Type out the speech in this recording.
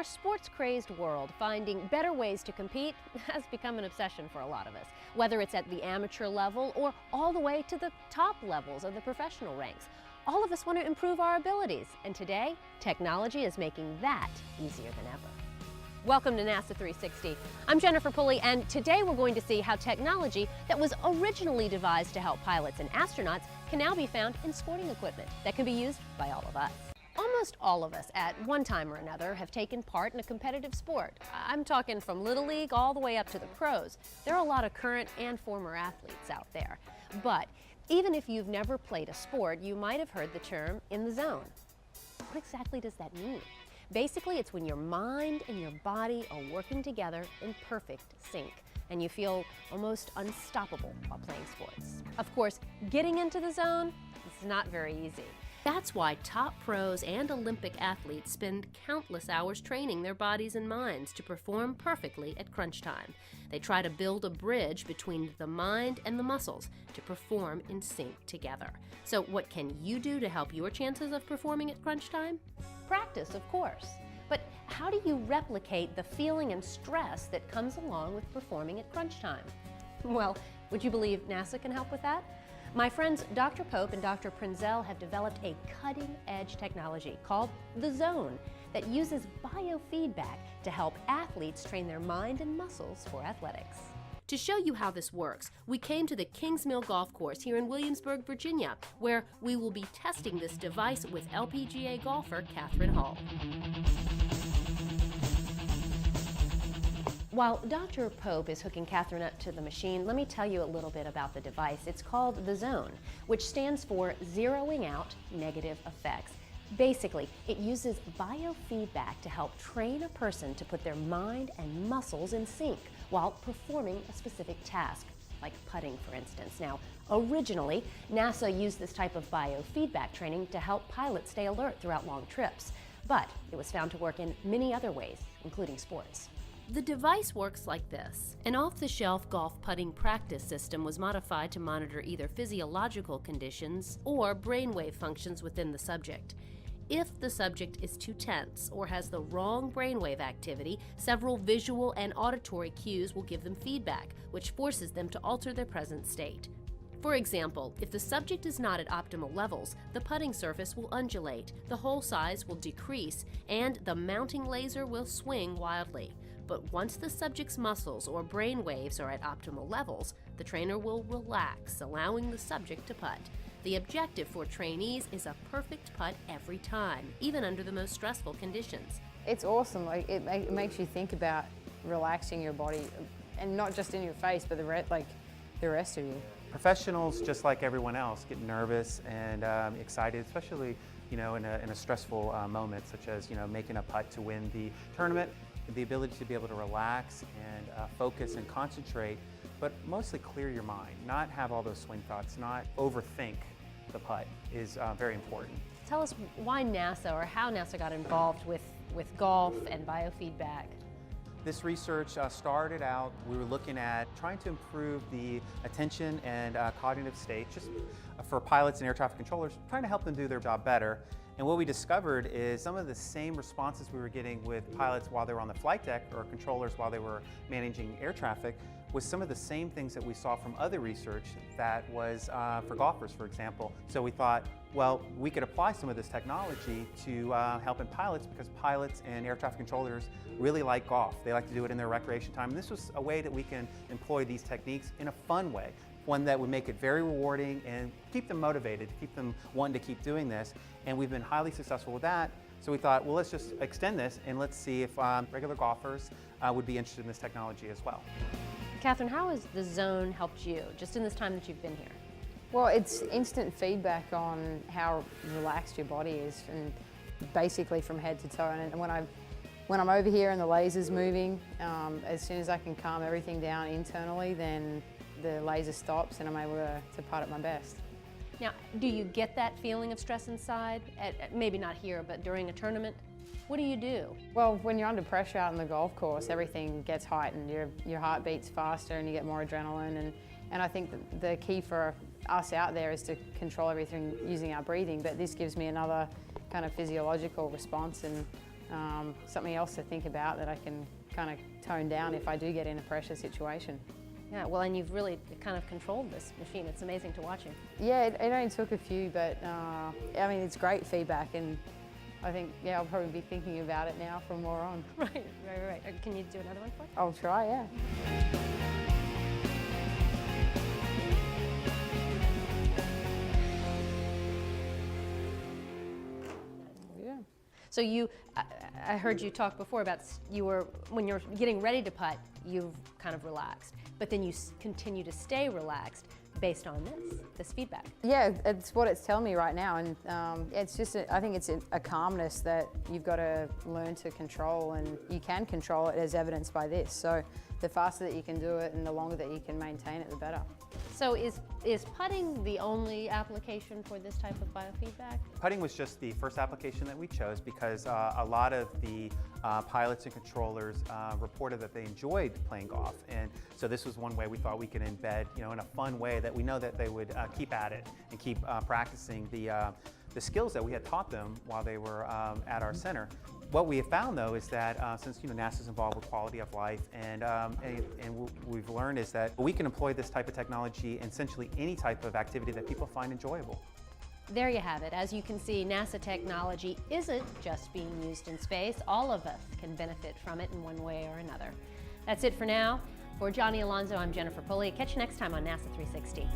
our sports-crazed world, finding better ways to compete has become an obsession for a lot of us, whether it's at the amateur level or all the way to the top levels of the professional ranks. All of us want to improve our abilities, and today, technology is making that easier than ever. Welcome to NASA 360. I'm Jennifer Pulley, and today we're going to see how technology that was originally devised to help pilots and astronauts can now be found in sporting equipment that can be used by all of us. Almost all of us at one time or another have taken part in a competitive sport. I'm talking from Little League all the way up to the pros. There are a lot of current and former athletes out there. But even if you've never played a sport, you might have heard the term "in the zone." What exactly does that mean? Basically, it's when your mind and your body are working together in perfect sync, and you feel almost unstoppable while playing sports. Of course, getting into the zone is not very easy. That's why top pros and Olympic athletes spend countless hours training their bodies and minds to perform perfectly at crunch time. They try to build a bridge between the mind and the muscles to perform in sync together. So what can you do to help your chances of performing at crunch time? Practice, of course. But how do you replicate the feeling and stress that comes along with performing at crunch time? Well, would you believe NASA can help with that? My friends Dr. Pope and Dr. Prinzel have developed a cutting-edge technology called the Z.O.N.E that uses biofeedback to help athletes train their mind and muscles for athletics. To show you how this works, we came to the Kings Mill Golf Course here in Williamsburg, Virginia, where we will be testing this device with LPGA golfer Catherine Hall. While Dr. Pope is hooking Catherine up to the machine, let me tell you a little bit about the device. It's called the Z.O.N.E, which stands for Zeroing Out Negative Effects. Basically, it uses biofeedback to help train a person to put their mind and muscles in sync while performing a specific task, like putting, for instance. Now, originally, NASA used this type of biofeedback training to help pilots stay alert throughout long trips, but it was found to work in many other ways, including sports. The device works like this. An off-the-shelf golf putting practice system was modified to monitor either physiological conditions or brainwave functions within the subject. If the subject is too tense or has the wrong brainwave activity, several visual and auditory cues will give them feedback, which forces them to alter their present state. For example, if the subject is not at optimal levels, the putting surface will undulate, the hole size will decrease, and the mounting laser will swing wildly. But once the subject's muscles or brain waves are at optimal levels, the trainer will relax, allowing the subject to putt. The objective for trainees is a perfect putt every time, even under the most stressful conditions. It's awesome. It makes you think about relaxing your body, and not just in your face, but the rest of you. Professionals, just like everyone else, get nervous and excited, especially in a stressful moment, such as making a putt to win the tournament. The ability to be able to relax and focus and concentrate, but mostly clear your mind, not have all those swing thoughts, not overthink the putt is very important. Tell us why NASA, or how NASA got involved with golf and biofeedback. This research started out, we were looking at trying to improve the attention and cognitive state just for pilots and air traffic controllers, trying to help them do their job better. And what we discovered is some of the same responses we were getting with pilots while they were on the flight deck or controllers while they were managing air traffic was some of the same things that we saw from other research that was for golfers, for example. So we thought, well, we could apply some of this technology to helping pilots, because pilots and air traffic controllers really like golf. They like to do it in their recreation time. And this was a way that we can employ these techniques in a fun way, one that would make it very rewarding and keep them motivated, to keep them wanting to keep doing this. And we've been highly successful with that. So we thought, well, let's just extend this and let's see if regular golfers would be interested in this technology as well. Catherine, how has the Z.O.N.E helped you just in this time that you've been here? Well, it's instant feedback on how relaxed your body is, and basically from head to toe. And when I'm over here and the laser's moving, as soon as I can calm everything down internally, then the laser stops and I'm able to putt at my best. Now, do you get that feeling of stress inside, maybe not here, but during a tournament? What do you do? Well, when you're under pressure out on the golf course, everything gets heightened. Your heart beats faster and you get more adrenaline. And I think that the key for us out there is to control everything using our breathing, but this gives me another kind of physiological response, and something else to think about that I can kind of tone down if I do get in a pressure situation. Yeah, well, and you've really kind of controlled this machine. It's amazing to watch him. Yeah, it only took a few, but I mean, it's great feedback, and I think, yeah, I'll probably be thinking about it now from more on. Right. Can you do another one for us? I'll try, yeah. Yeah. So I heard you talk before about when you're getting ready to putt, you've kind of relaxed, but then you continue to stay relaxed based on this feedback. Yeah, it's what it's telling me right now, and it's just, I think it's a calmness that you've got to learn to control, and you can control it as evidenced by this. So the faster that you can do it and the longer that you can maintain it, the better. So is putting the only application for this type of biofeedback? Putting was just the first application that we chose because a lot of the pilots and controllers reported that they enjoyed playing golf, and so this was one way we thought we could embed, in a fun way that we know that they would keep at it and keep practicing the skills that we had taught them while they were at our center. What we have found, though, is that since NASA's involved with quality of life, and what we've learned is that we can employ this type of technology in essentially any type of activity that people find enjoyable. There you have it. As you can see, NASA technology isn't just being used in space. All of us can benefit from it in one way or another. That's it for now. For Johnny Alonso, I'm Jennifer Pulley. Catch you next time on NASA 360.